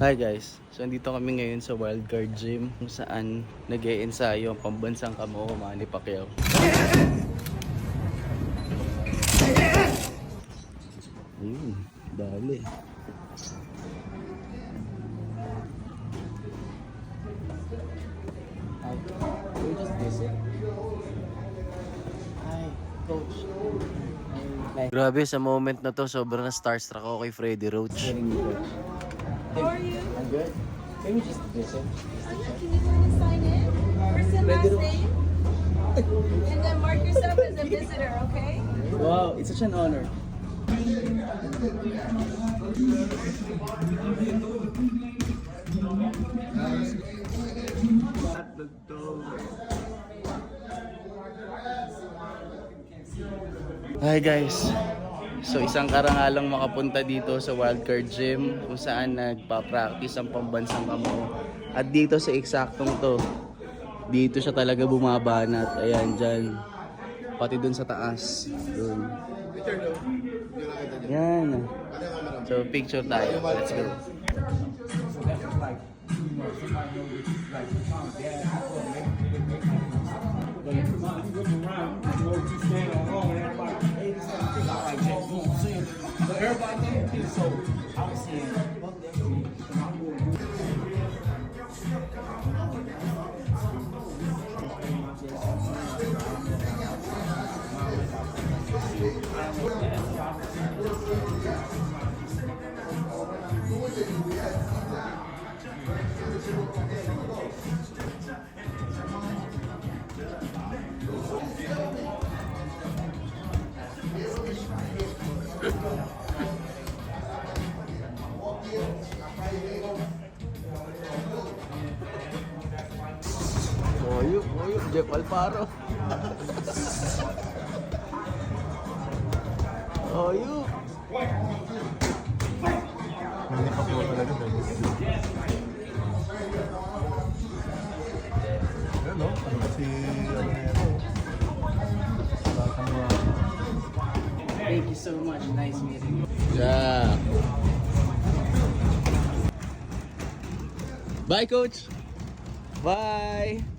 Hi guys, so andito kami ngayon sa Wildcard Gym kung saan nag-e-ensayo ang pambansang kamo Manny Pacquiao. Ayun, dali. Hi, can we just visit? Hi, coach. Grabe, sa moment na to, sobrang starstruck ako kay Freddie Roach. How are you? I'm good. Can we just visit? Can you want to sign in? First and last name? And then mark yourself as a visitor, okay? Wow, it's such an honor. Hi guys. So isang karangalang makapunta dito sa Wildcard Gym kung saan nagpa-practice ang pambansang kamo. At dito sa eksaktong to, dito siya talaga bumabanat. Ayan, dyan. Pati dun sa taas. Dun. Yan. So picture tayo. Let's go. Oyuk, Jeff Alfaro. Oyuk. Hindi pa po talaga dahil. Ano? Kasi Thank you so much. Nice meeting you. Yeah. Bye, coach. Bye.